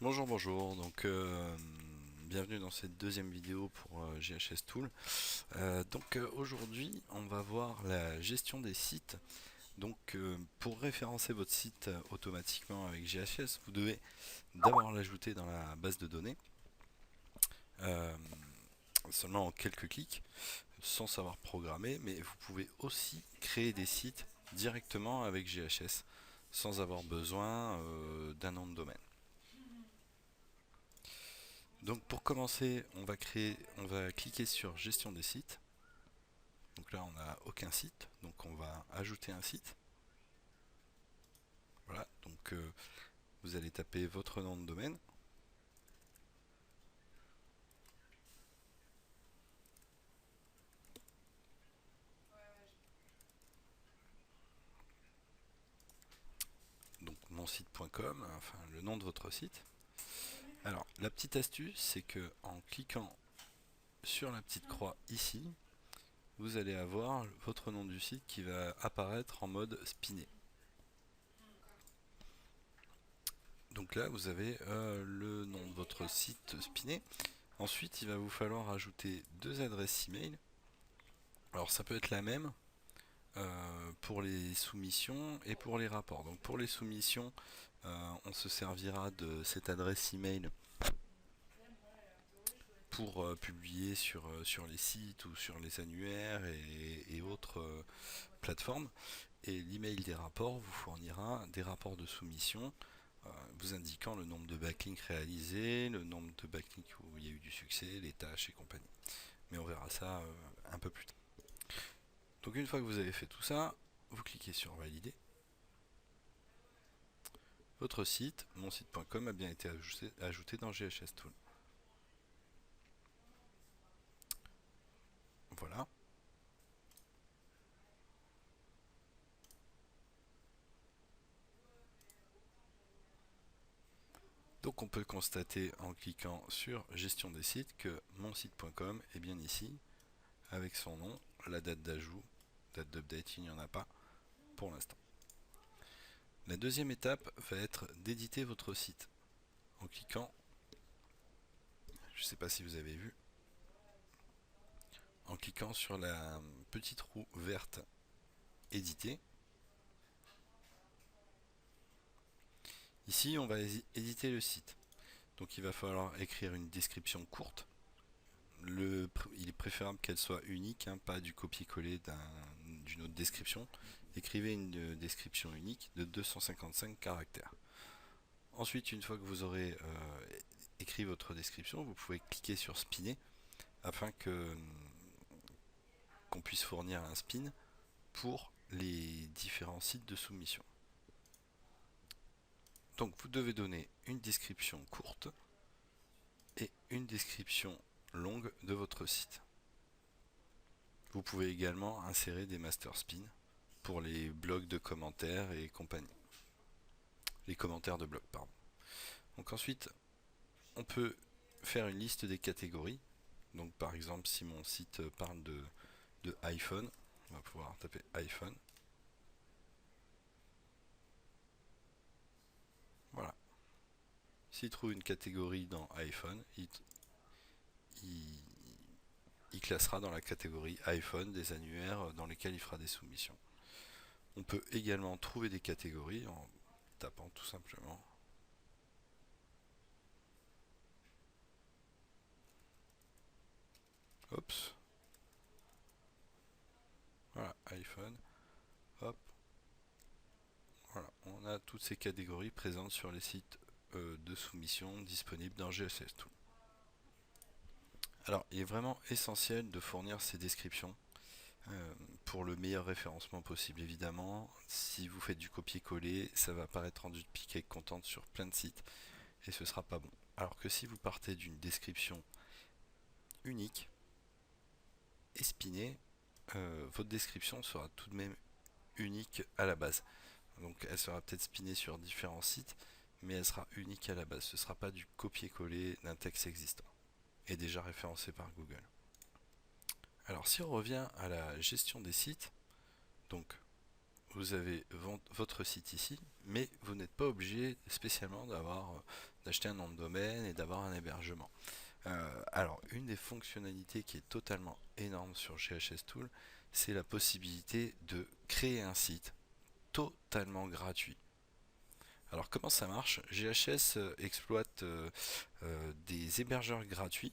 Bonjour, bonjour. Bienvenue dans cette deuxième vidéo pour GHS Tool. Aujourd'hui, on va voir la gestion des sites. Pour référencer votre site automatiquement avec GHS, vous devez d'abord l'ajouter dans la base de données, euh, seulement en quelques clics, sans savoir programmer, mais vous pouvez aussi créer des sites directement avec GHS, sans avoir besoin d'un nom de domaine. Donc pour commencer, on va cliquer sur gestion des sites. Donc là, on n'a aucun site, donc on va ajouter un site. Voilà, vous allez taper votre nom de domaine. Donc monsite.com, enfin le nom de votre site. Alors la petite astuce, c'est que en cliquant sur la petite croix ici, vous allez avoir votre nom du site qui va apparaître en mode spiné. Donc là, vous avez le nom de votre site spiné. Ensuite, il va vous falloir ajouter deux adresses email. Alors ça peut être la même pour les soumissions et pour les rapports. Donc pour les soumissions, on se servira de cette adresse email pour publier sur les sites ou sur les annuaires et autres plateformes. Et l'email des rapports vous fournira des rapports de soumission vous indiquant le nombre de backlinks réalisés, le nombre de backlinks où il y a eu du succès, les tâches et compagnie. Mais on verra ça un peu plus tard. Donc une fois que vous avez fait tout ça, vous cliquez sur valider. Votre site, monsite.com, a bien été ajouté dans GHS Tool. Voilà. Donc on peut constater en cliquant sur gestion des sites que monsite.com est bien ici, avec son nom, la date d'ajout, date d'update, il n'y en a pas pour l'instant. La deuxième étape va être d'éditer votre site. En cliquant, je ne sais pas si vous avez vu, en cliquant sur la petite roue verte éditer. Ici, on va éditer le site. Donc il va falloir écrire une description courte. Il est préférable qu'elle soit unique, hein, pas du copier-coller d'une autre description. Écrivez une description unique de 255 caractères. Ensuite, une fois que vous aurez écrit votre description, vous pouvez cliquer sur spinner afin qu'on puisse fournir un spin pour les différents sites de soumission. Donc vous devez donner une description courte et une description longue de votre site. Vous pouvez également insérer des master spins pour les blogs de commentaires et compagnie. Les commentaires de blog, pardon. Donc ensuite, on peut faire une liste des catégories. Donc par exemple, si mon site parle de iPhone, on va pouvoir taper iPhone. Voilà. S'il trouve une catégorie dans iPhone, il- il classera dans la catégorie iPhone des annuaires dans lesquels il fera des soumissions. On peut également trouver des catégories en tapant tout simplement. Oups. Voilà, iPhone. Hop. Voilà, on a toutes ces catégories présentes sur les sites de soumission disponibles dans GSS Tool. Alors, il est vraiment essentiel de fournir ces descriptions pour le meilleur référencement possible. Évidemment, si vous faites du copier-coller, ça va apparaître en duplicate content sur plein de sites et ce sera pas bon. Alors que si vous partez d'une description unique et spinée, votre description sera tout de même unique à la base. Donc elle sera peut-être spinée sur différents sites, mais elle sera unique à la base. Ce ne sera pas du copier-coller d'un texte existant et déjà référencé par Google. Alors si on revient à la gestion des sites, donc vous avez votre site ici, mais vous n'êtes pas obligé spécialement d'avoir d'acheter un nom de domaine et d'avoir un hébergement. Alors, une des fonctionnalités qui est totalement énorme sur GHS Tool, c'est la possibilité de créer un site totalement gratuit. Alors, comment ça marche? GHS exploite des hébergeurs gratuits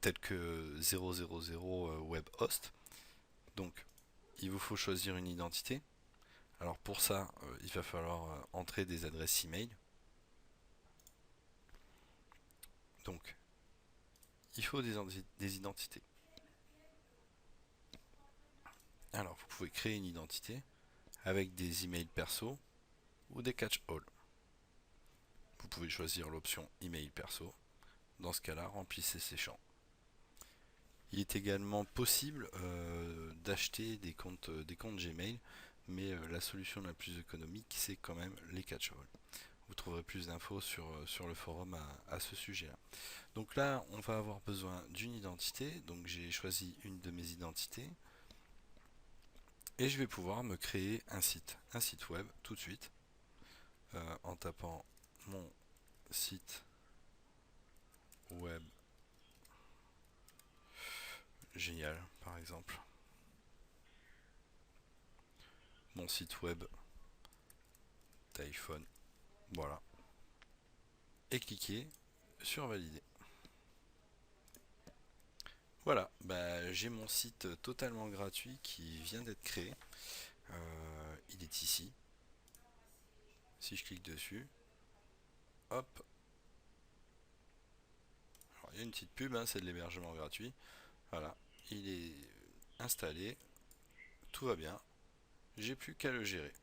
tels que 000 Web Host. Donc, il vous faut choisir une identité. Alors, pour ça, il va falloir entrer des adresses email. Donc, il faut des identités. Alors, vous pouvez créer une identité avec des emails perso ou des catch-all. Vous pouvez choisir l'option email perso. Dans ce cas-là, remplissez ces champs. Il est également possible d'acheter des comptes Gmail, mais la solution la plus économique, c'est quand même les catch-all. Vous trouverez plus d'infos sur le forum à ce sujet-là. Donc là, on va avoir besoin d'une identité. Donc j'ai choisi une de mes identités. Et je vais pouvoir me créer un site web tout de suite, en tapant mon site web génial, par exemple. Mon site web d'iPhone. Voilà. Et cliquer sur valider. Voilà, bah, j'ai mon site totalement gratuit qui vient d'être créé. Il est ici. Si je clique dessus, hop. Alors, il y a une petite pub, hein, c'est de l'hébergement gratuit. Voilà, il est installé. Tout va bien. J'ai plus qu'à le gérer.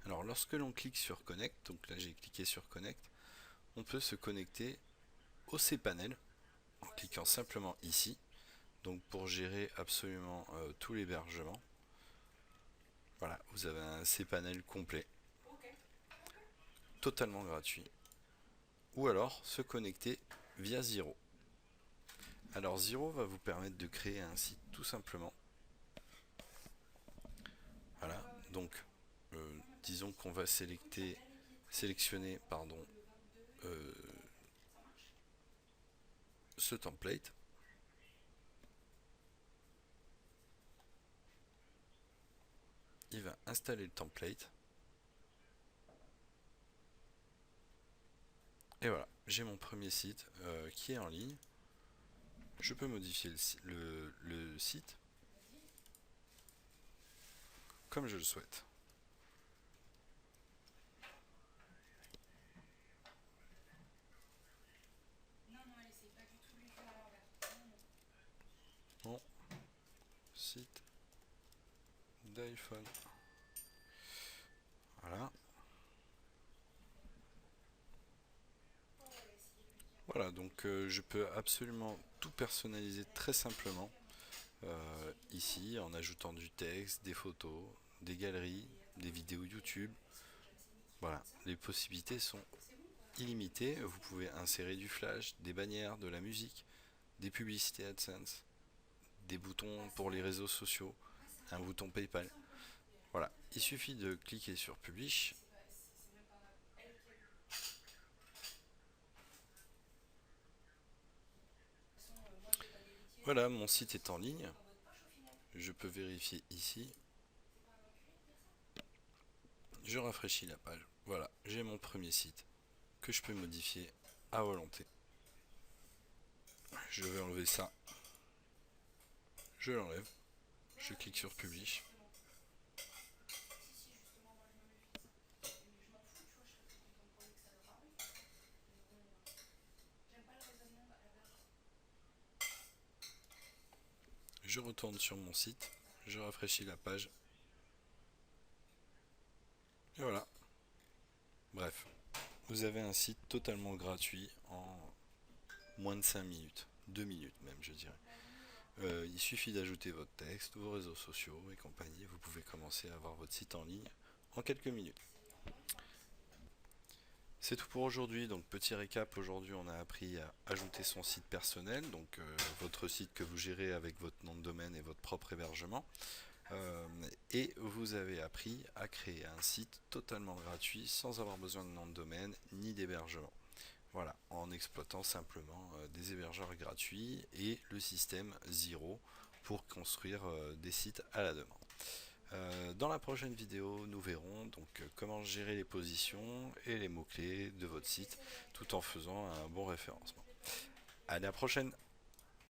Alors lorsque l'on clique sur Connect, donc là j'ai cliqué sur Connect, on peut se connecter au cPanel en cliquant simplement ici. Donc pour gérer absolument tout l'hébergement, voilà, vous avez un cPanel complet, totalement gratuit. Ou alors se connecter via Zero. Alors Zero va vous permettre de créer un site tout simplement. Voilà, donc disons qu'on va sélectionner euh, ce template. Il va installer le template. Et voilà, j'ai mon premier site qui est en ligne. Je peux modifier le site comme je le souhaite. Mon site d'iPhone. Voilà. Voilà, donc je peux absolument tout personnaliser très simplement ici en ajoutant du texte, des photos, des galeries, des vidéos YouTube. Voilà, les possibilités sont illimitées. Vous pouvez insérer du flash, des bannières, de la musique, des publicités AdSense, des boutons pour les réseaux sociaux, un bouton PayPal. Voilà, il suffit de cliquer sur Publish. Voilà, mon site est en ligne. Je peux vérifier ici. Je rafraîchis la page. Voilà, j'ai mon premier site que je peux modifier à volonté. Je vais enlever ça. Je l'enlève. Je clique sur Publish. Je retourne sur mon site. Je rafraîchis la page. Et voilà. Bref, vous avez un site totalement gratuit en moins de 5 minutes. 2 minutes même, je dirais. Il suffit d'ajouter votre texte, vos réseaux sociaux et compagnie. Vous pouvez commencer à avoir votre site en ligne en quelques minutes. C'est tout pour aujourd'hui. Donc petit récap, aujourd'hui on a appris à ajouter son site personnel, donc votre site que vous gérez avec votre nom de domaine et votre propre hébergement, Euh, et vous avez appris à créer un site totalement gratuit sans avoir besoin de nom de domaine ni d'hébergement. Voilà, en exploitant simplement des hébergeurs gratuits et le système Zero pour construire des sites à la demande. Dans la prochaine vidéo, nous verrons donc comment gérer les positions et les mots-clés de votre site tout en faisant un bon référencement. Allez, à la prochaine!